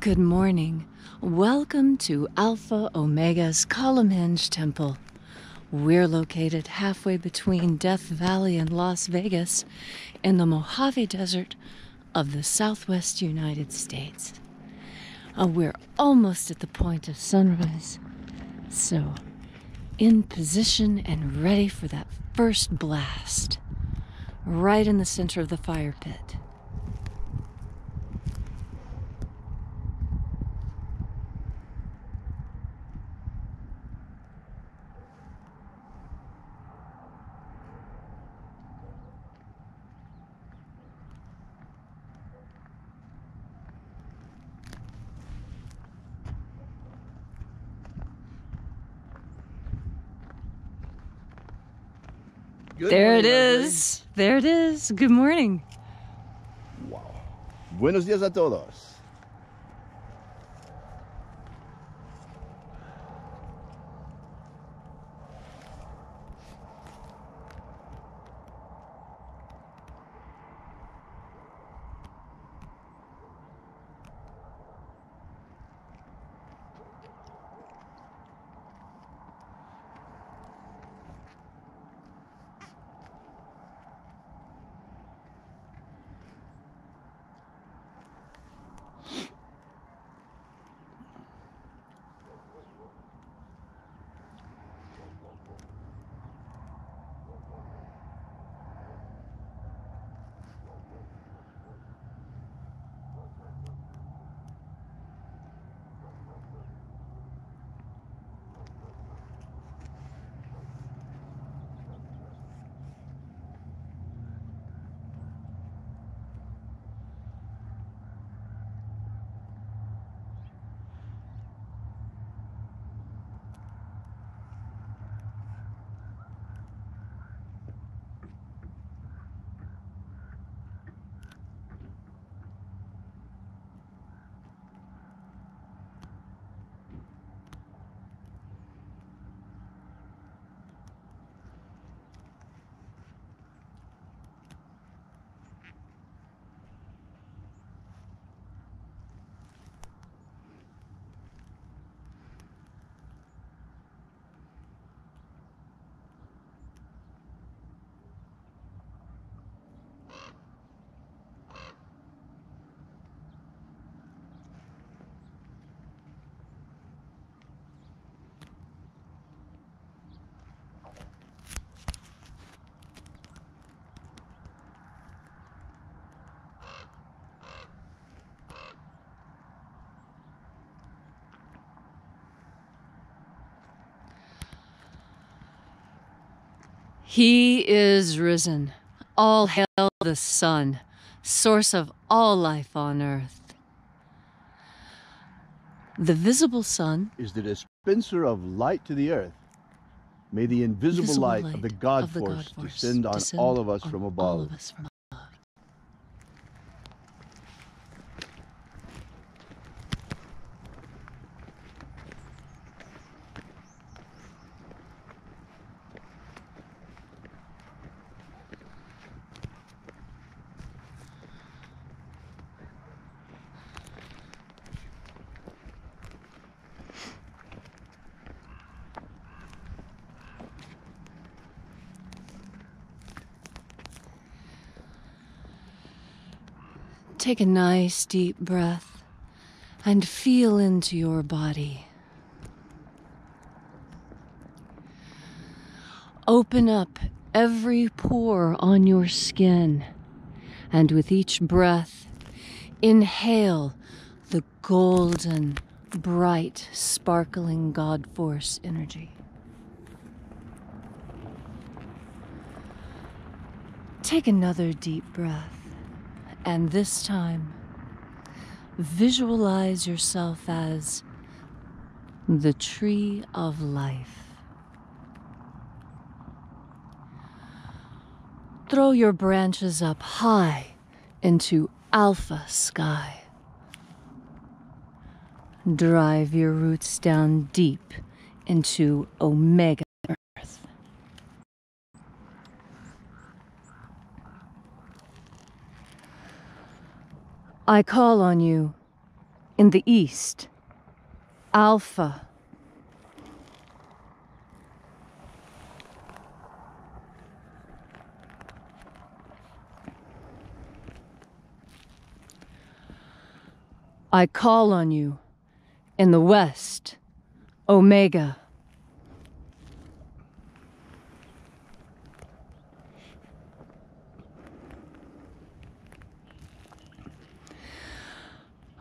Good morning. Welcome to Alpha Omega's Columnhenge Temple. We're located halfway between Death Valley and Las Vegas in the Mojave Desert of the Southwest United States. We're almost at the point of sunrise, so in position and ready for that first blast, right in the center of the fire pit. There it is. There it is. Good morning. Wow. Buenos días a todos. He is risen. All hail the sun, source of all life on earth. The visible sun is the dispenser of light to the earth. May the invisible light of the God force descend on all of us from above. Take a nice deep breath and feel into your body. Open up every pore on your skin, and with each breath, inhale the golden, bright, sparkling God Force energy. Take another deep breath. And this time, visualize yourself as the tree of life. Throw your branches up high into Alpha sky. Drive your roots down deep into Omega earth. I call on you In the east, Alpha. I call on you in the west, Omega.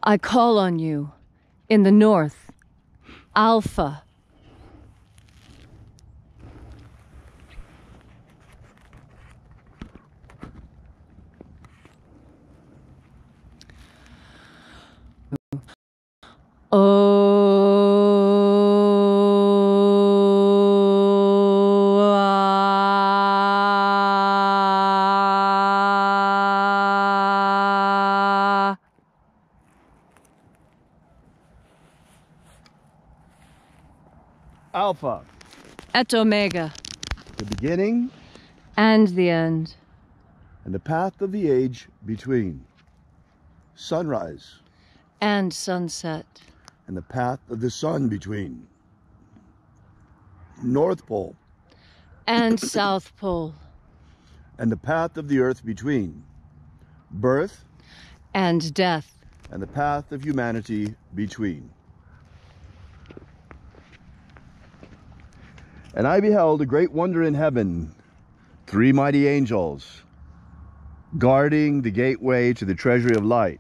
I call on you in the north, Alpha. Alpha. Et Omega. The beginning. And the end. And the path of the age between. Sunrise. And sunset. And the path of the sun between. North Pole. And South Pole. And the path of the earth between. Birth. And death. And the path of humanity between. And I beheld a great wonder in heaven, 3 mighty angels, guarding the gateway to the Treasury of Light.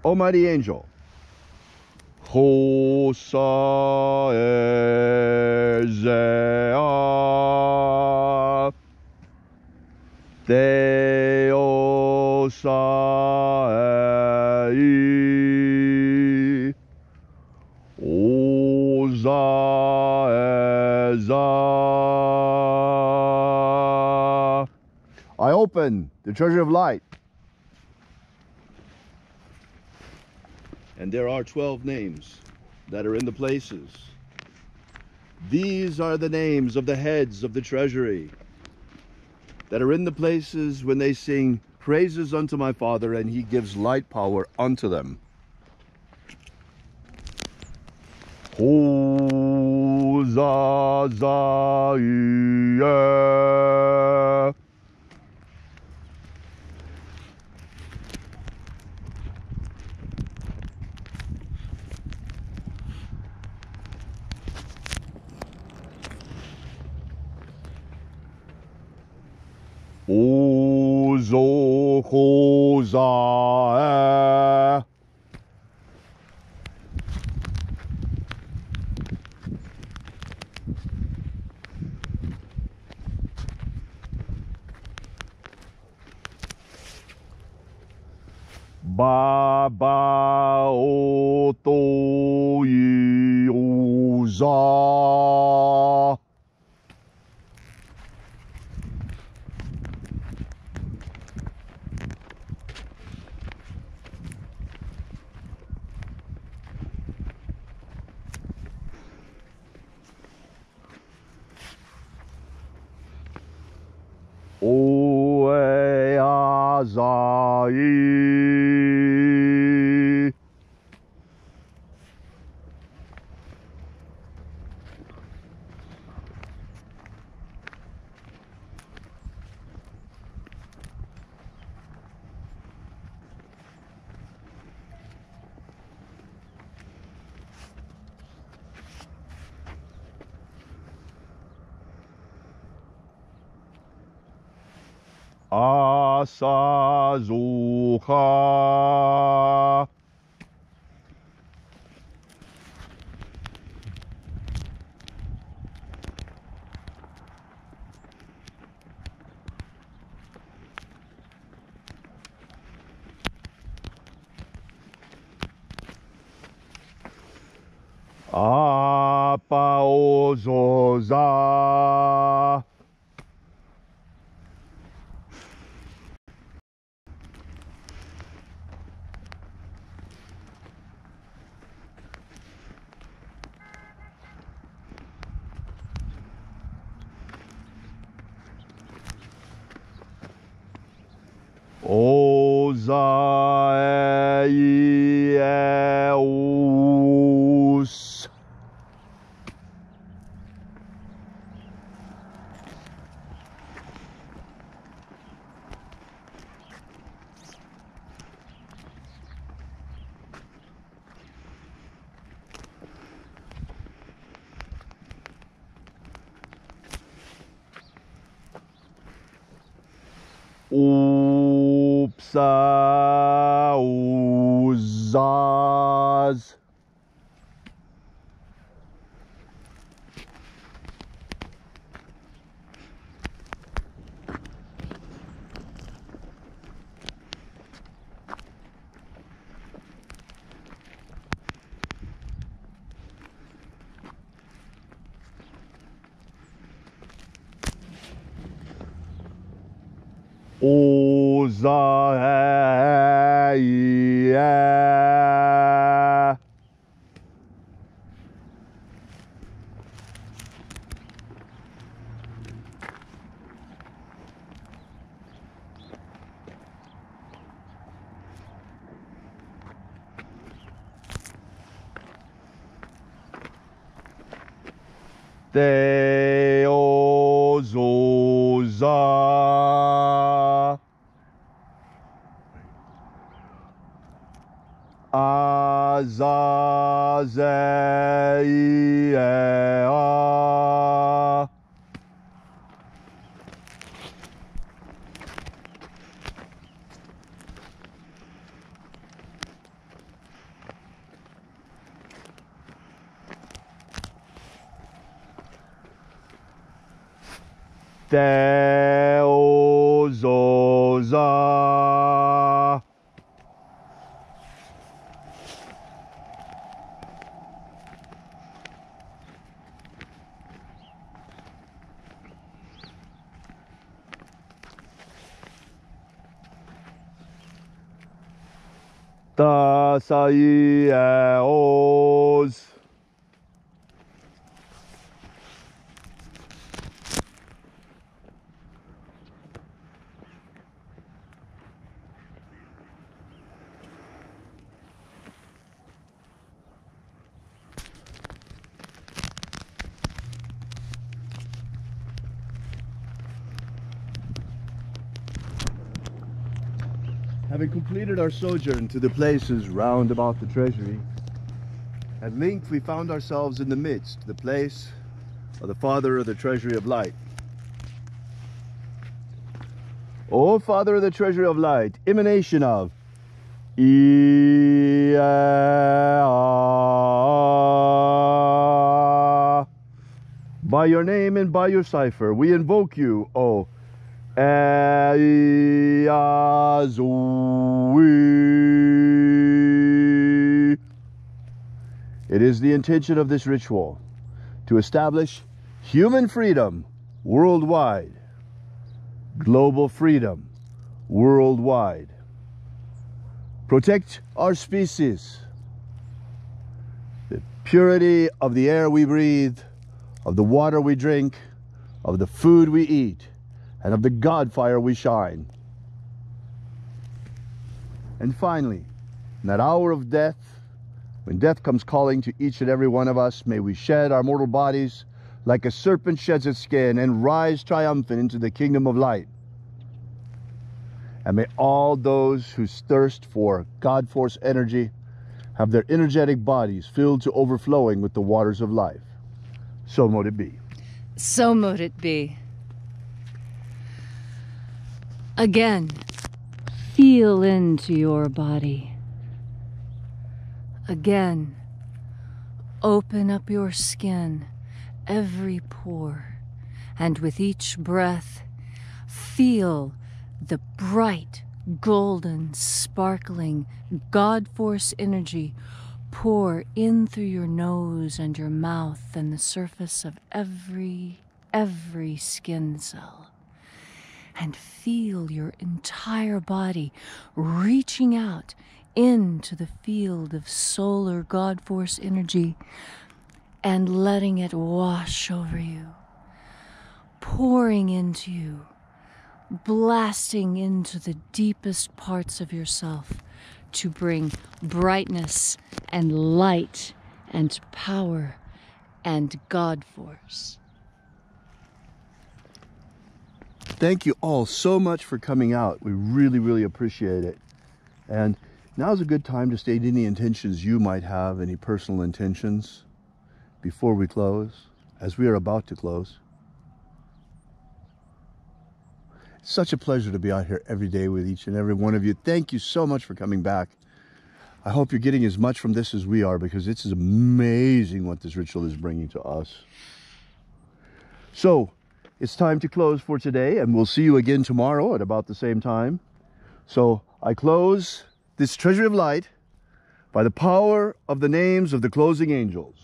O mighty angel, Hosaea, Theosaei, I open the Treasury of Light. And there are 12 names that are in the places. These are the names of the heads of the treasury that are in the places when they sing praises unto my Father, and he gives light power unto them. Hosaea. Ozo Hosaea. Baba Oto Oza. Oeazai. Asazucha. Apaozoza. Ozae. Uzaz. Ozaea. Theozoza. Azazeia. Theozoza. Tasaios. Having completed our sojourn to the places round about the treasury, at length we found ourselves in the midst, the place of the Father of the Treasury of Light. O Father of the Treasury of Light, emanation of Ea, by your name and by your cipher, we invoke you, O Eazui. It is the intention of this ritual to establish human freedom worldwide, global freedom worldwide, protect our species, the purity of the air we breathe, of the water we drink, of the food we eat, and of the God fire we shine. And finally, in that hour of death, when death comes calling to each and every one of us, may we shed our mortal bodies like a serpent sheds its skin and rise triumphant into the kingdom of light. And may all those who thirst for God force energy have their energetic bodies filled to overflowing with the waters of life. So mote it be. So mote it be. Again, feel into your body. Again, open up your skin, every pore, and with each breath, feel the bright, golden, sparkling God force energy pour in through your nose and your mouth and the surface of every skin cell. And feel your entire body reaching out into the field of solar God force energy and letting it wash over you, pouring into you, blasting into the deepest parts of yourself to bring brightness and light and power and God force. Thank you all so much for coming out. We really, really appreciate it. And now's a good time to state any intentions you might have, any personal intentions before we close, as we are about to close. Such a pleasure to be out here every day with each and every one of you. Thank you so much for coming back. I hope you're getting as much from this as we are, because it's amazing what this ritual is bringing to us. So, it's time to close for today, and we'll see you again tomorrow at about the same time. So, I close this Treasury of Light by the power of the names of the closing angels.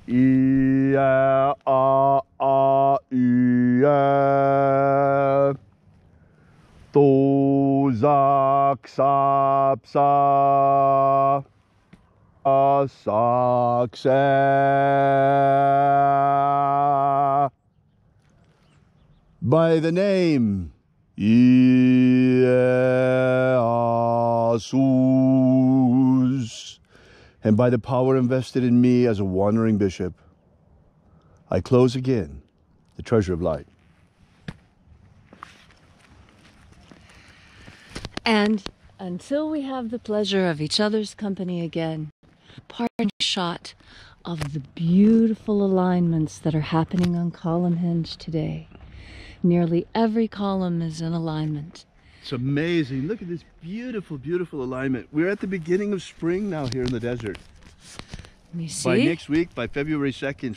Ia, a, ia. To, zak, sap, sa. A, sak, sa. By the name Jesus, and by the power invested in me as a wandering bishop, I close again the Treasury of Light. And until we have the pleasure of each other's company again, a parting shot of the beautiful alignments that are happening on Columnhenge today. Nearly every column is in alignment. It's amazing. Look at this beautiful, beautiful alignment. We're at the beginning of spring now here in the desert. Let me see. By next week, by February 2nd,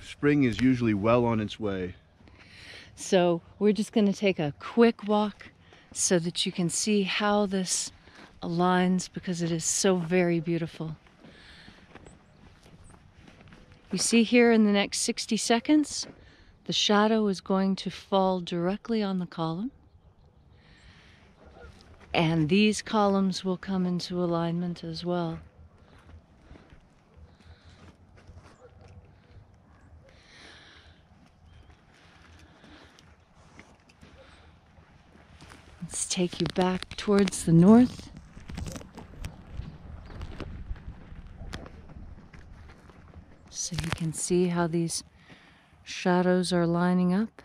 spring is usually well on its way. So we're just going to take a quick walk so that you can see how this aligns, because it is so very beautiful. You see here in the next 60 seconds, the shadow is going to fall directly on the column. And these columns will come into alignment as well. Let's take you back towards the north. So you can see how these shadows are lining up.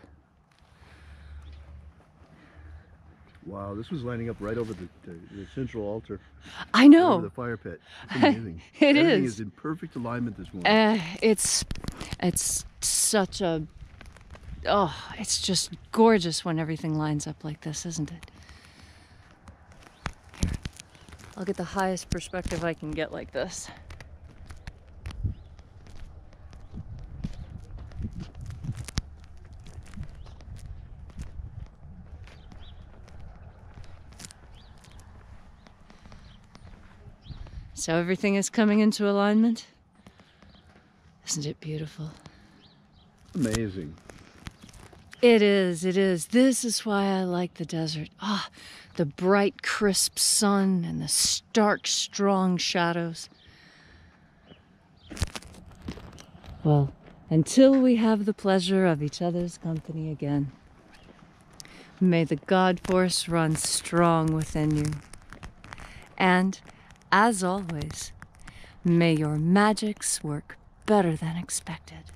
Wow, this was lining up right over the central altar. I know. Over the fire pit. It's amazing. Everything is in perfect alignment this morning. It's such a, it's just gorgeous when everything lines up like this, isn't it? Here, I'll get the highest perspective I can get like this. So everything is coming into alignment. Isn't it beautiful? Amazing. It is, it is. This is why I like the desert. The bright, crisp sun and the stark, strong shadows. Well, until we have the pleasure of each other's company again, may the God force run strong within you. And as always, may your magics work better than expected.